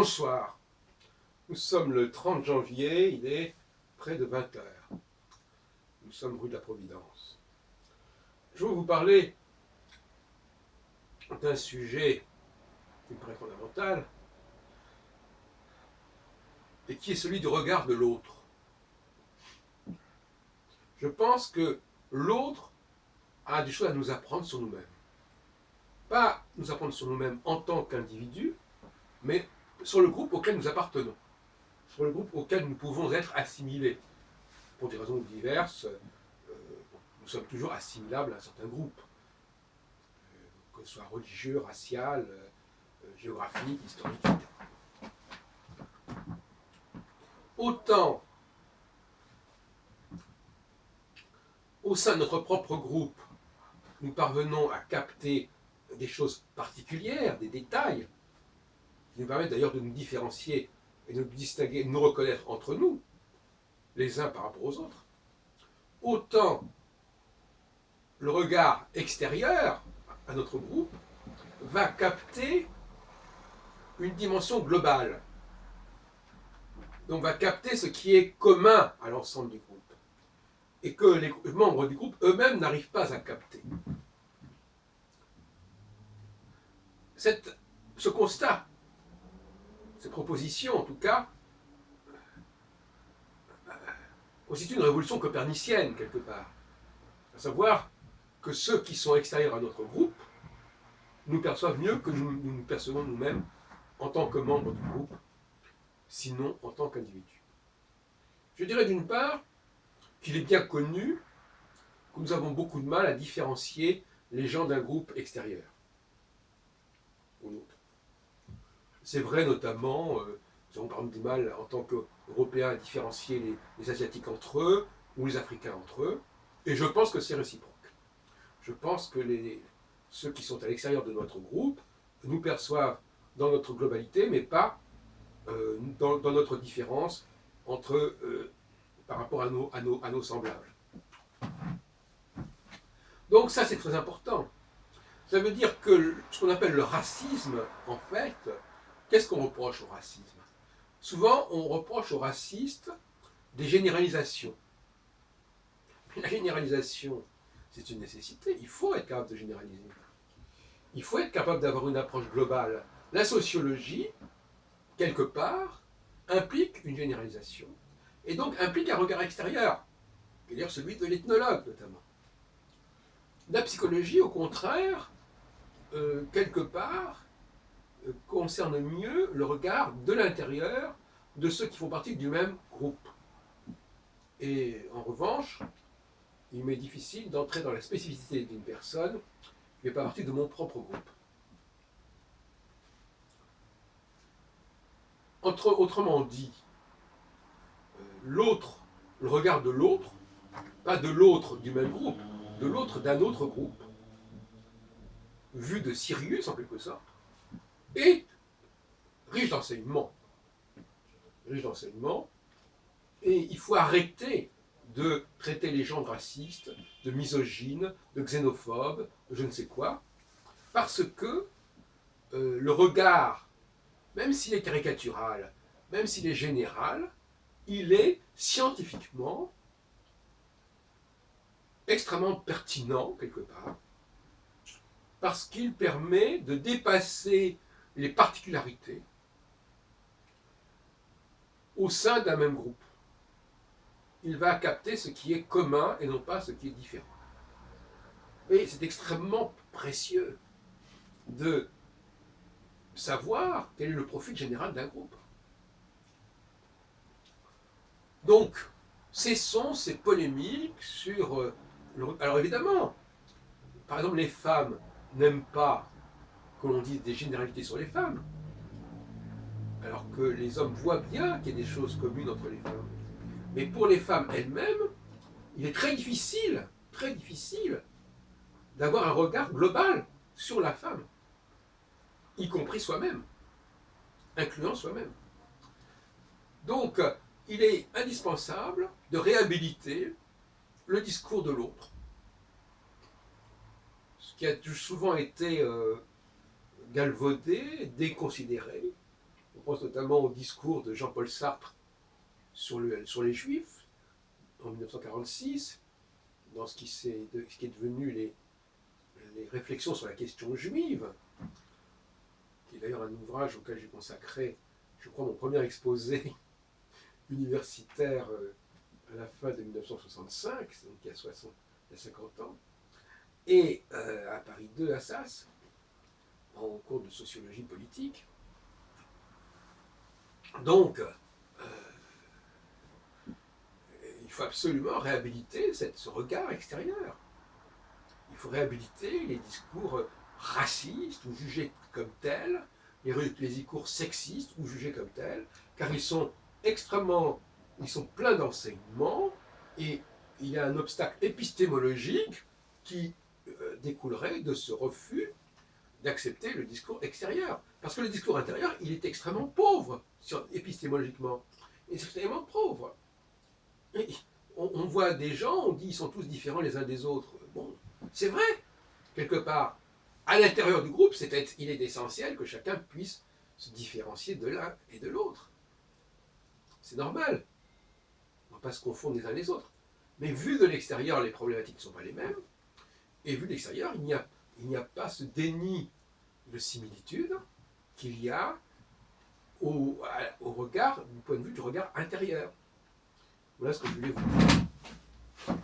Bonsoir, nous sommes le 30 janvier, il est près de 20 heures. Nous sommes rue de la Providence. Je vais vous parler d'un sujet qui me paraît fondamental et qui est celui du regard de l'autre. Je pense que l'autre a des choses à nous apprendre sur nous-mêmes. Pas nous apprendre sur nous-mêmes en tant qu'individus, mais sur le groupe auquel nous appartenons, sur le groupe auquel nous pouvons être assimilés. Pour des raisons diverses, nous sommes toujours assimilables à un certain groupe, que ce soit religieux, racial, géographique, historique, etc. Autant au sein de notre propre groupe, nous parvenons à capter des choses particulières, des détails, qui nous permettent d'ailleurs de nous différencier et de nous distinguer, de nous reconnaître entre nous, les uns par rapport aux autres. Autant le regard extérieur à notre groupe va capter une dimension globale. Donc va capter ce qui est commun à l'ensemble du groupe et que les membres du groupe eux-mêmes n'arrivent pas à capter. Ce constat, cette proposition en tout cas, constitue une révolution copernicienne quelque part. À savoir que ceux qui sont extérieurs à notre groupe nous perçoivent mieux que nous nous percevons nous-mêmes en tant que membres du groupe, sinon en tant qu'individus. Je dirais d'une part qu'il est bien connu que nous avons beaucoup de mal à différencier les gens d'un groupe extérieur ou l'autre. C'est vrai notamment, nous avons par exemple du mal en tant qu'Européens à différencier les Asiatiques entre eux ou les Africains entre eux, et je pense que c'est réciproque. Je pense que ceux qui sont à l'extérieur de notre groupe nous perçoivent dans notre globalité, mais pas dans notre différence par rapport à nos semblables. Donc ça, c'est très important. Ça veut dire que ce qu'on appelle le racisme, en fait, qu'est-ce qu'on reproche au racisme? Souvent, on reproche aux racistes des généralisations. La généralisation, c'est une nécessité. Il faut être capable de généraliser. Il faut être capable d'avoir une approche globale. La sociologie, quelque part, implique une généralisation, et donc implique un regard extérieur, c'est-à-dire celui de l'ethnologue notamment. La psychologie, au contraire, quelque part, concerne mieux le regard de l'intérieur de ceux qui font partie du même groupe. Et en revanche, il m'est difficile d'entrer dans la spécificité d'une personne qui fait pas partie de mon propre groupe. Autrement dit, l'autre, le regard de l'autre, pas de l'autre du même groupe, de l'autre d'un autre groupe, vu de Sirius en quelque sorte, est riche d'enseignements. Riche d'enseignements, et il faut arrêter de traiter les gens de racistes, de misogynes, de xénophobes, de je ne sais quoi, parce que le regard, même s'il est caricatural, même s'il est général, il est scientifiquement extrêmement pertinent, quelque part, parce qu'il permet de dépasser les particularités au sein d'un même groupe. Il va capter ce qui est commun et non pas ce qui est différent. Et c'est extrêmement précieux de savoir quel est le profil général d'un groupe. Donc, cessons ces polémiques sur... Alors évidemment, par exemple, les femmes n'aiment pas que l'on dise des généralités sur les femmes, alors que les hommes voient bien qu'il y a des choses communes entre les femmes. Mais pour les femmes elles-mêmes, il est très difficile d'avoir un regard global sur la femme, y compris soi-même, incluant soi-même. Donc, il est indispensable de réhabiliter le discours de l'autre, ce qui a souvent été galvaudé, déconsidéré, pense notamment au discours de Jean-Paul Sartre sur les Juifs en 1946, dans ce qui est devenu les réflexions sur la question juive, qui est d'ailleurs un ouvrage auquel j'ai consacré, je crois, mon premier exposé universitaire à la fin de 1965, donc il y a 50 ans, et à Paris 2 à Assas, en cours de sociologie politique. Donc, il faut absolument réhabiliter ce regard extérieur. Il faut réhabiliter les discours racistes ou jugés comme tels, les discours sexistes ou jugés comme tels, car ils sont pleins d'enseignements et il y a un obstacle épistémologique qui découlerait de ce refus d'accepter le discours extérieur. Parce que le discours intérieur, il est extrêmement pauvre, épistémologiquement. Il est extrêmement pauvre. Et on voit des gens, on dit ils sont tous différents les uns des autres. Bon, c'est vrai, quelque part. À l'intérieur du groupe, il est essentiel que chacun puisse se différencier de l'un et de l'autre. C'est normal. On ne va pas se confondre les uns les autres. Mais vu de l'extérieur, les problématiques ne sont pas les mêmes. Et vu de l'extérieur, il n'y a pas ce déni de similitude qu'il y a au regard, du point de vue du regard intérieur. Voilà ce que je voulais vous dire.